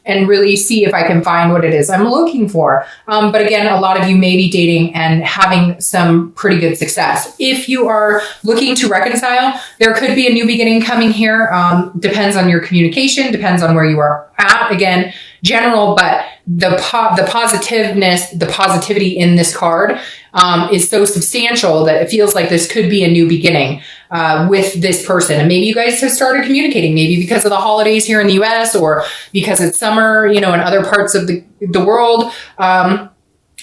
and really see if I can find what it is I'm looking for. But again, a lot of you may be dating and having some pretty good success. If you are looking to reconcile, there could be a new beginning coming here. Depends on your communication, depends on where you are at. Again, general, but the positiveness, the positivity in this card is so substantial that it feels like this could be a new beginning with this person. And maybe you guys have started communicating, maybe because of the holidays here in the US or because it's summer, in other parts of the world.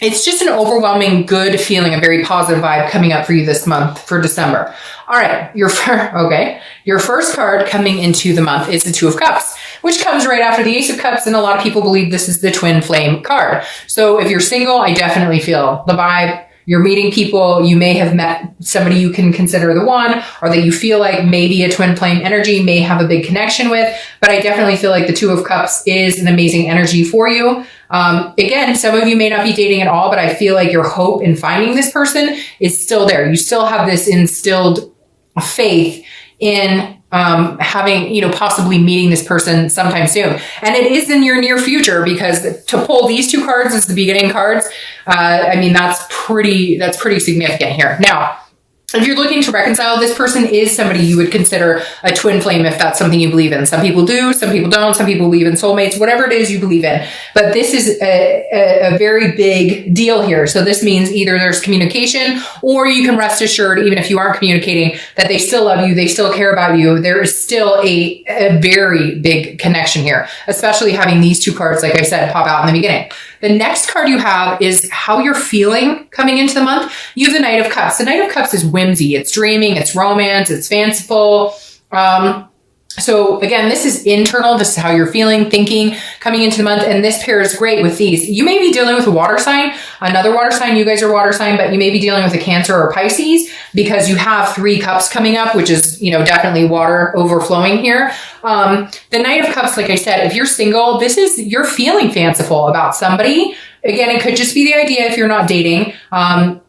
It's just an overwhelming good feeling, a very positive vibe coming up for you this month for December. All right, your first card coming into the month is the Two of Cups, which comes right after the Ace of Cups, and a lot of people believe this is the twin flame card. So if you're single, I definitely feel the vibe. You're meeting people, you may have met somebody you can consider the one, or that you feel like maybe a twin flame energy may have a big connection with, but I definitely feel like the Two of Cups is an amazing energy for you. Again, some of you may not be dating at all, but I feel like your hope in finding this person is still there. You still have this instilled faith in having, possibly meeting this person sometime soon. And it is in your near future, because to pull these two cards as the beginning cards, that's pretty significant here. Now, if you're looking to reconcile, this person is somebody you would consider a twin flame if that's something you believe in. Some people do, some people don't, some people believe in soulmates, whatever it is you believe in. But this is a very big deal here. So this means either there's communication, or you can rest assured, even if you aren't communicating, that they still love you, they still care about you. There is still a very big connection here, especially having these two cards, like I said, pop out in the beginning. The next card you have is how you're feeling coming into the month. You have the Knight of Cups. The Knight of Cups is whimsy. It's dreaming. It's romance. It's fanciful. So again, this is internal. This is how you're feeling, thinking coming into the month. And this pairs great with these. You may be dealing with a water sign, another water sign. You guys are water sign, but you may be dealing with a Cancer or Pisces, because you have 3 cups coming up, which is, definitely water overflowing here. The Knight of Cups, like I said, if you're single, you're feeling fanciful about somebody. Again, it could just be the idea if you're not dating.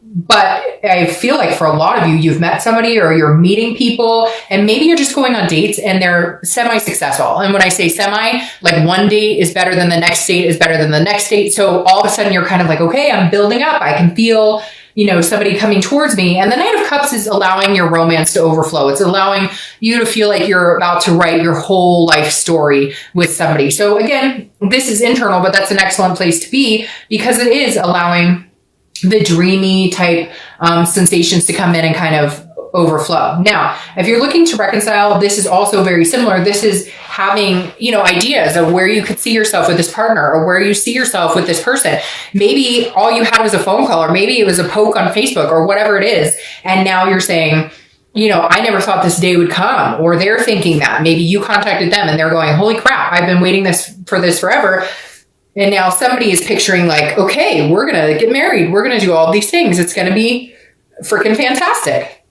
But I feel like for a lot of you, you've met somebody or you're meeting people, and maybe you're just going on dates and they're semi-successful. And when I say semi, like one date is better than the next date is better than the next date. So all of a sudden you're kind of like, okay, I'm building up. I can feel, somebody coming towards me. And the Knight of Cups is allowing your romance to overflow. It's allowing you to feel like you're about to write your whole life story with somebody. So again, this is internal, but that's an excellent place to be, because it is allowing the dreamy type sensations to come in and kind of overflow. Now, if you're looking to reconcile, this is also very similar. This is having, ideas of where you could see yourself with this partner, or where you see yourself with this person. Maybe all you had was a phone call, or maybe it was a poke on Facebook, or whatever it is. And now you're saying, I never thought this day would come, or they're thinking that. Maybe you contacted them and they're going, holy crap, I've been waiting for this forever. And now somebody is picturing like, okay, we're going to get married. We're going to do all these things. It's going to be freaking fantastic.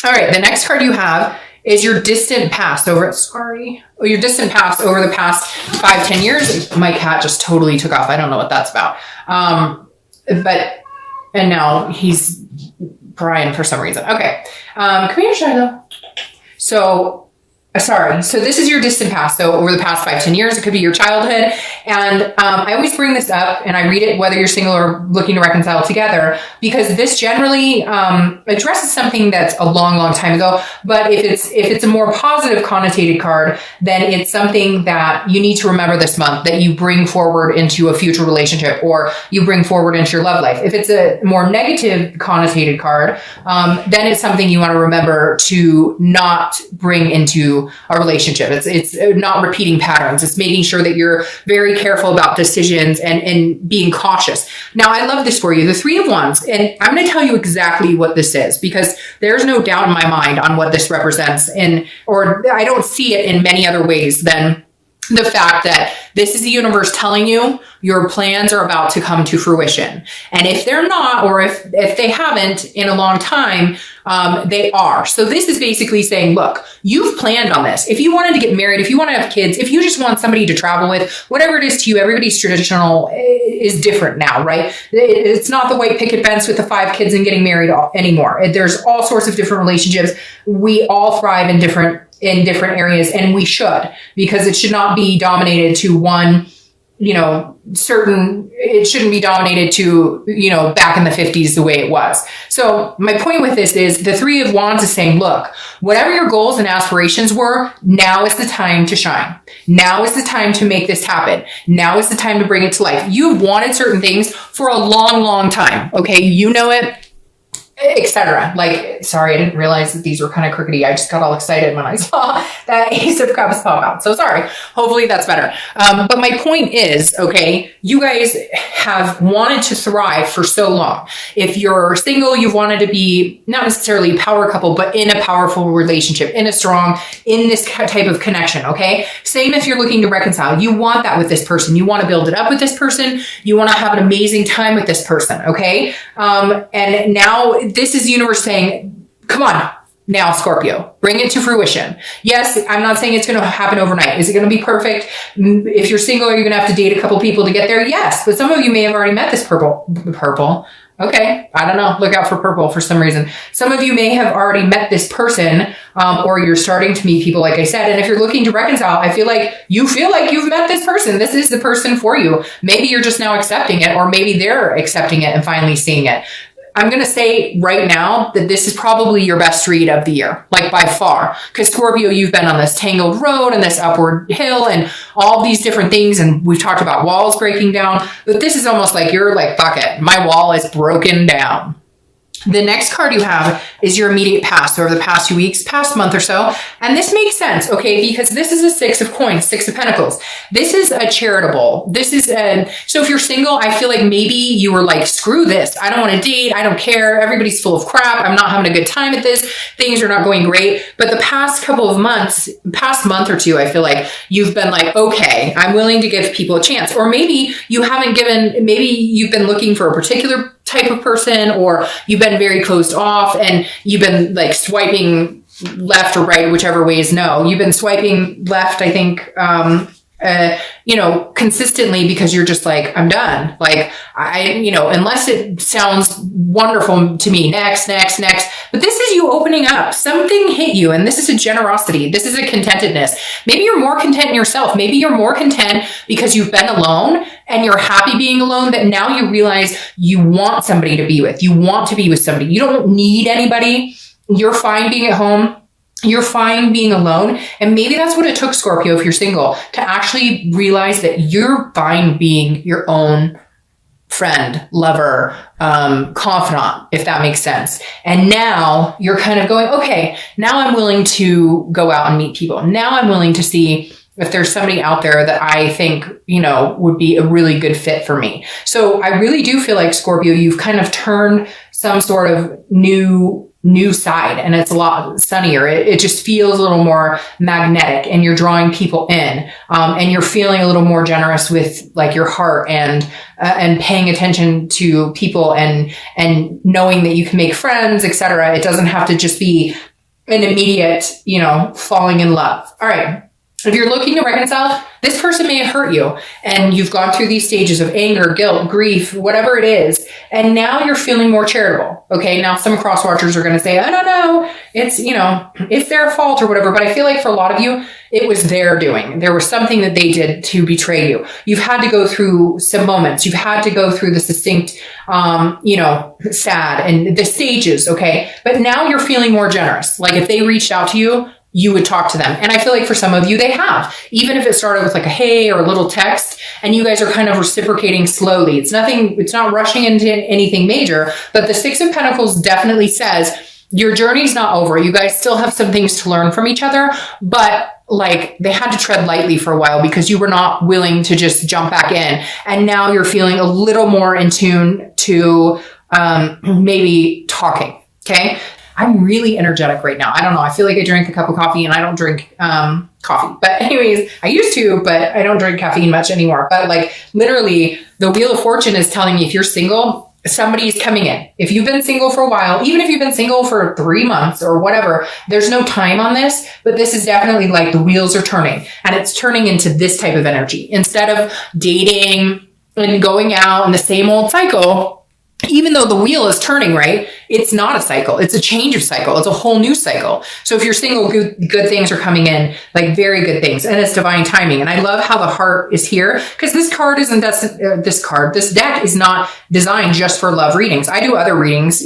All right. The next card you have is your distant past your distant past over the past 5-10 years. My cat just totally took off. I don't know what that's about. And now he's crying for some reason. Okay. Come here, Shiloh. So this is your distant past. So over the past 5-10 years, it could be your childhood. And I always bring this up, and I read it whether you're single or looking to reconcile together, because this generally addresses something that's a long, long time ago. But if it's a more positive connotated card, then it's something that you need to remember this month, that you bring forward into a future relationship, or you bring forward into your love life. If it's a more negative connotated card, then it's something you want to remember to not bring into a relationship. It's not repeating patterns. It's making sure that you're very careful about decisions and being cautious. Now, I love this for you, the 3 of Wands, and I'm going to tell you exactly what this is, because there's no doubt in my mind on what this represents, or I don't see it in many other ways than the fact that this is the universe telling you your plans are about to come to fruition. And if they're not, or if they haven't in a long time, they are. So this is basically saying, look, you've planned on this. If you wanted to get married, if you want to have kids, if you just want somebody to travel with, whatever it is to you, everybody's traditional is different now, right? It's not the white picket fence with the 5 kids and getting married anymore. There's all sorts of different relationships. We all thrive in different in different areas, and we should, because it should not be dominated to one, it shouldn't be dominated to, back in the 50s the way it was. So my point with this is the Three of Wands is saying, look, whatever your goals and aspirations were, now is the time to shine. Now is the time to make this happen. Now is the time to bring it to life. You've wanted certain things for a long, long time. Okay. You know it, etc. Like, sorry, I didn't realize that these were kind of crookedy. I just got all excited when I saw that Ace of Cups pop out. So sorry. Hopefully that's better. But my point is, okay, you guys have wanted to thrive for so long. If you're single, you've wanted to be not necessarily a power couple, but in a powerful relationship, in this type of connection. Okay. Same if you're looking to reconcile. You want that with this person. You want to build it up with this person. You want to have an amazing time with this person. Okay. And now this is the universe saying, come on now, Scorpio, bring it to fruition. Yes, I'm not saying it's going to happen overnight. Is it going to be perfect? If you're single, are you going to have to date a couple people to get there? Yes, but some of you may have already met this purple. Okay, I don't know. Look out for purple for some reason. Some of you may have already met this person, or you're starting to meet people, like I said. And if you're looking to reconcile, I feel like you've met this person. This is the person for you. Maybe you're just now accepting it, or maybe they're accepting it and finally seeing it. I'm going to say right now that this is probably your best read of the year, like by far. Because Scorpio, you've been on this tangled road and this upward hill and all these different things. And we've talked about walls breaking down. But this is almost like you're like, fuck it, my wall is broken down. The next card you have is your immediate past, over the past few weeks, past month or so. And this makes sense, okay? Because this is a Six of Coins, Six of Pentacles. This is a charitable. So if you're single, I feel like maybe you were like, screw this. I don't want to date. I don't care. Everybody's full of crap. I'm not having a good time at this. Things are not going great. But the past couple of months, past month or two, I feel like you've been like, okay, I'm willing to give people a chance. Or maybe maybe you've been looking for a particular type of person, or you've been very closed off and you've been like swiping left or right, whichever way is no. You've been swiping left, I think, consistently because you're just like, I'm done. Like, unless it sounds wonderful to me, next. But this is you opening up. Something hit you, and this is a generosity. This is a contentedness. Maybe you're more content in yourself. Maybe you're more content because you've been alone and you're happy being alone, that now you realize you want somebody to be with. You want to be with somebody. You don't need anybody. You're fine being at home. You're fine being alone. And maybe that's what it took, Scorpio, if you're single, to actually realize that you're fine being your own friend, lover, confidant, if that makes sense. And now you're kind of going, okay, now I'm willing to go out and meet people. Now I'm willing to see if there's somebody out there that I think, would be a really good fit for me. So I really do feel like, Scorpio, you've kind of turned some sort of new side, and it's a lot sunnier. It just feels a little more magnetic, and you're drawing people in, and you're feeling a little more generous with like your heart and paying attention to people and knowing that you can make friends, etc. It doesn't have to just be an immediate, falling in love. All right. If you're looking to reconcile, this person may have hurt you, and you've gone through these stages of anger, guilt, grief, whatever it is. And now you're feeling more charitable. Okay. Now some cross watchers are going to say, I don't know, it's their fault or whatever. But I feel like for a lot of you, it was their doing. There was something that they did to betray you. You've had to go through some moments. You've had to go through the succinct, sad and the stages. Okay. But now you're feeling more generous. Like if they reached out to you, you would talk to them. And I feel like for some of you, they have, even if it started with like a hey or a little text, and you guys are kind of reciprocating slowly. It's not rushing into anything major, but the Six of Pentacles definitely says your journey's not over. You guys still have some things to learn from each other, but like they had to tread lightly for a while because you were not willing to just jump back in. And now you're feeling a little more in tune to maybe talking. Okay. I'm really energetic right now. I don't know. I feel like I drank a cup of coffee, and I don't drink coffee. But anyways, I used to, but I don't drink caffeine much anymore. But like literally the Wheel of Fortune is telling me if you're single, somebody's coming in. If you've been single for a while, even if you've been single for 3 months or whatever, there's no time on this, but this is definitely like the wheels are turning, and it's turning into this type of energy. Instead of dating and going out in the same old cycle, even though the wheel is turning, right? It's not a cycle. It's a change of cycle. It's a whole new cycle. So if you're single, good things are coming in, like very good things. And it's divine timing. And I love how the heart is here, because this deck is not designed just for love readings. I do other readings,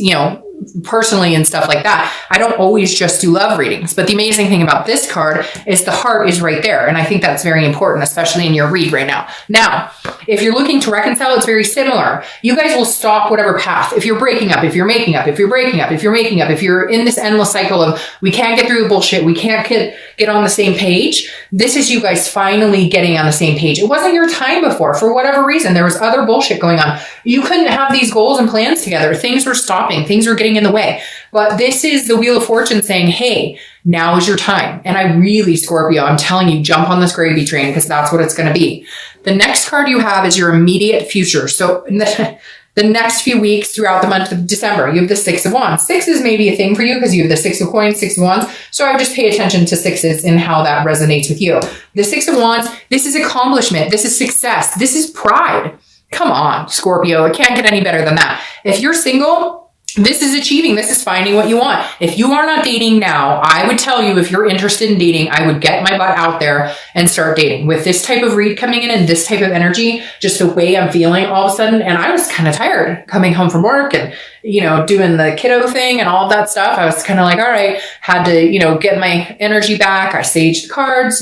personally and stuff like that. I don't always just do love readings, but the amazing thing about this card is the heart is right there. And I think that's very important, especially in your read right now. Now, if you're looking to reconcile, it's very similar. You guys will stop whatever path. If you're breaking up, if you're making up, if you're breaking up, if you're making up, if you're in this endless cycle of, we can't get through the bullshit, we can't get on the same page. This is you guys finally getting on the same page. It wasn't your time before. For whatever reason, there was other bullshit going on. You couldn't have these goals and plans together. Things were stopping. Things were getting in the way. But this is the Wheel of Fortune saying, hey, now is your time. And I really, Scorpio, I'm telling you, jump on this gravy train, because that's what it's going to be. The next card you have is your immediate future. So in the next few weeks throughout the month of December, you have the Six of Wands. Sixes may be a thing for you because you have the Six of Coins, Six of Wands. So I would just pay attention to sixes and how that resonates with you. The Six of Wands, this is accomplishment. This is success. This is pride. Come on, Scorpio. It can't get any better than that. If you're single, this is achieving. This is finding what you want. If you are not dating now, I would tell you, if you're interested in dating, I would get my butt out there and start dating. With this type of read coming in and this type of energy, just the way I'm feeling all of a sudden. And I was kind of tired coming home from work and, doing the kiddo thing and all of that stuff. I was kind of like, all right, had to, get my energy back. I saged the cards,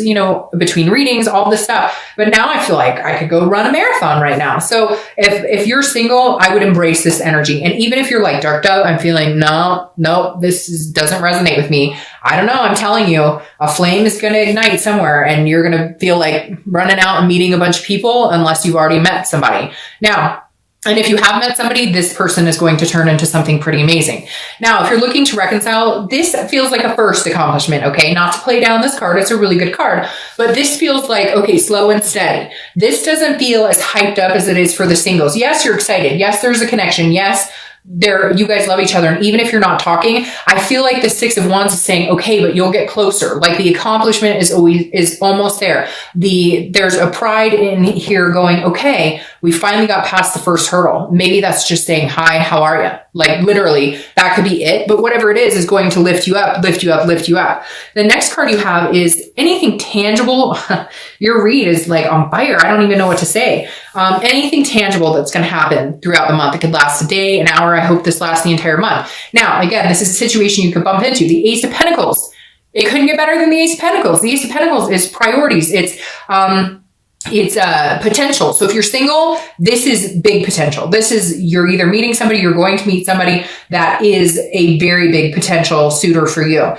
between readings, all this stuff. But now I feel like I could go run a marathon right now. So if you're single, I would embrace this energy. And even if you're like dark dove, I'm feeling, no, doesn't resonate with me. I don't know. I'm telling you, a flame is going to ignite somewhere and you're going to feel like running out and meeting a bunch of people unless you've already met somebody. Now, and if you have met somebody, this person is going to turn into something pretty amazing. Now, if you're looking to reconcile, this feels like a first accomplishment, okay? Not to play down this card. It's a really good card. But this feels like, okay, slow and steady. This doesn't feel as hyped up as it is for the singles. Yes, you're excited. Yes, there's a connection. Yes, you guys love each other. And even if you're not talking, I feel like the Six of Wands is saying, okay, but you'll get closer. Like the accomplishment is almost there. There's a pride in here going, okay, we finally got past the first hurdle. Maybe that's just saying, hi, how are you? Like literally that could be it. But whatever it is going to lift you up, lift you up, lift you up. The next card you have is anything tangible. Your read is like on fire. I don't even know what to say. Anything tangible that's going to happen throughout the month. It could last a day, an hour. I hope this lasts the entire month. Now, again, this is a situation you could bump into. The Ace of Pentacles. It couldn't get better than the Ace of Pentacles. The Ace of Pentacles is priorities. It's potential. So if you're single, this is big potential. This is, you're either meeting somebody, you're going to meet somebody that is a very big potential suitor for you.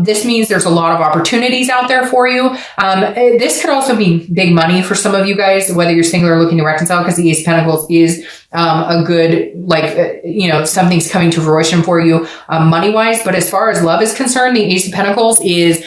This means there's a lot of opportunities out there for you. This could also be big money for some of you guys, whether you're single or looking to reconcile, because the Ace of Pentacles is a good, something's coming to fruition for you money wise. But as far as love is concerned, the Ace of Pentacles is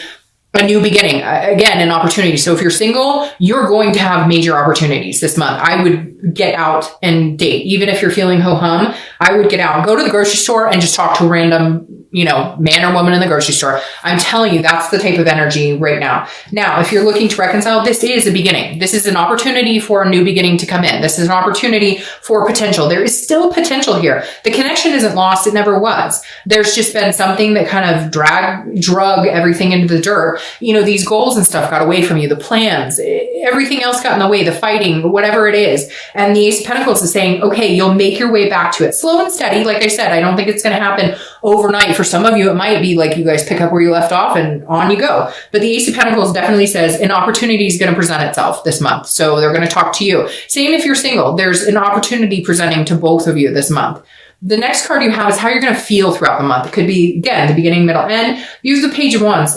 a new beginning, again, an opportunity. So if you're single, you're going to have major opportunities this month. I would get out and date. Even if you're feeling ho-hum, I would get out, go to the grocery store and just talk to a random, man or woman in the grocery store. I'm telling you, that's the type of energy right now. Now, if you're looking to reconcile, this is a beginning. This is an opportunity for a new beginning to come in. This is an opportunity for potential. There is still potential here. The connection isn't lost. It never was. There's just been something that kind of drug everything into the dirt. These goals and stuff got away from you, the plans, everything else got in the way, the fighting, whatever it is. And the Ace of Pentacles is saying, okay, you'll make your way back to it. Slow and steady. Like I said, I don't think it's going to happen overnight. For some of you, it might be like you guys pick up where you left off and on you go. But the Ace of Pentacles definitely says an opportunity is going to present itself this month. So they're going to talk to you. Same if you're single. There's an opportunity presenting to both of you this month. The next card you have is how you're going to feel throughout the month. It could be, again, the beginning, middle, end. Use the Page of Wands.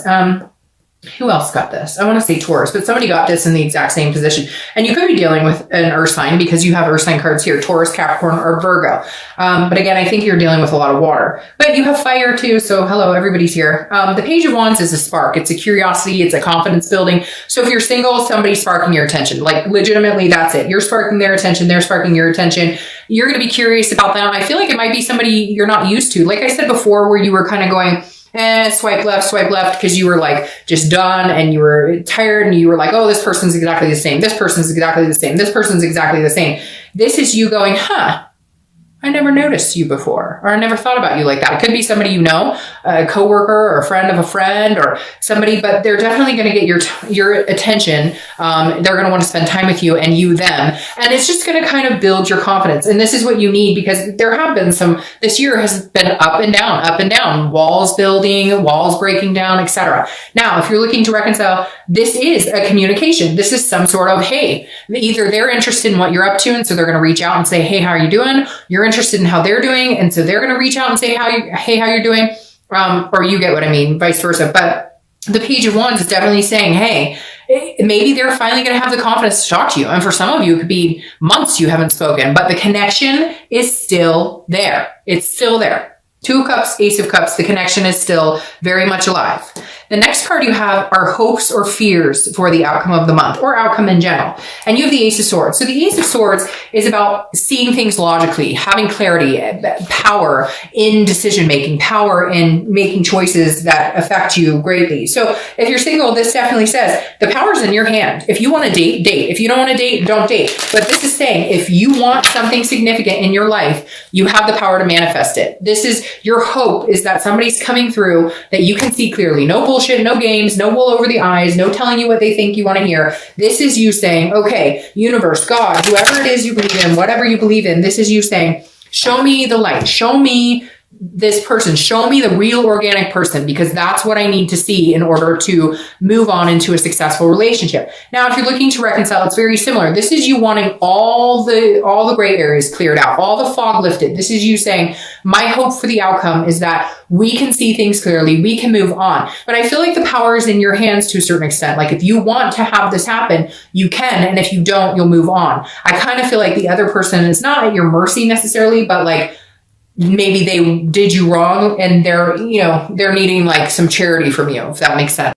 Who else got this? I want to say Taurus, but somebody got this in the exact same position. And you could be dealing with an earth sign because you have earth sign cards here, Taurus, Capricorn, or Virgo. But again, I think you're dealing with a lot of water. But you have fire too, so hello, everybody's here. The Page of Wands is a spark. It's a curiosity. It's a confidence building. So if you're single, somebody's sparking your attention. Like legitimately, that's it. You're sparking their attention. They're sparking your attention. You're going to be curious about them. I feel like it might be somebody you're not used to. Like I said before, where you were kind of going, swipe left, because you were like just done and you were tired and you were like, oh, this person's exactly the same. This person's exactly the same. This person's exactly the same. This is you going, I never noticed you before, or I never thought about you like that. It could be somebody you know, a coworker or a friend of a friend or somebody, but they're definitely going to get your attention. They're going to want to spend time with you and you them. And it's just going to kind of build your confidence. And this is what you need, because there have been this year has been up and down, walls building, walls breaking down, etc. Now, if you're looking to reconcile, this is a communication. This is some sort of, hey, either they're interested in what you're up to, and so they're going to reach out and say, hey, how are you doing? You're interested in how they're doing, and so they're going to reach out and say, hey, how you're doing? Or you get what I mean, vice versa. But the Page of Wands is definitely saying, hey, maybe they're finally going to have the confidence to talk to you. And for some of you, it could be months you haven't spoken, but the connection is still there. It's still there. Two of Cups, Ace of Cups, the connection is still very much alive. The next card you have are hopes or fears for the outcome of the month, or outcome in general. And you have the Ace of Swords. So the Ace of Swords is about seeing things logically, having clarity, power in decision-making, power in making choices that affect you greatly. So if you're single, this definitely says the power's in your hand. If you want to date, date. If you don't want to date, don't date. But this is saying if you want something significant in your life, you have the power to manifest it. This is your hope, is that somebody's coming through that you can see clearly. No bullshit, no games, no wool over the eyes, no telling you what they think you want to hear. This is you saying, okay, universe, God, whoever it is you believe in, whatever you believe in, this is you saying, show me the light, show me this person, show me the real organic person, because that's what I need to see in order to move on into a successful relationship. Now, if you're looking to reconcile, it's very similar. This is you wanting all the gray areas cleared out, all the fog lifted. This is you saying, my hope for the outcome is that we can see things clearly, we can move on. But I feel like the power is in your hands to a certain extent. Like if you want to have this happen, you can, and if you don't, you'll move on. I kind of feel like the other person is not at your mercy necessarily, but like maybe they did you wrong and they're needing like some charity from you, if that makes sense.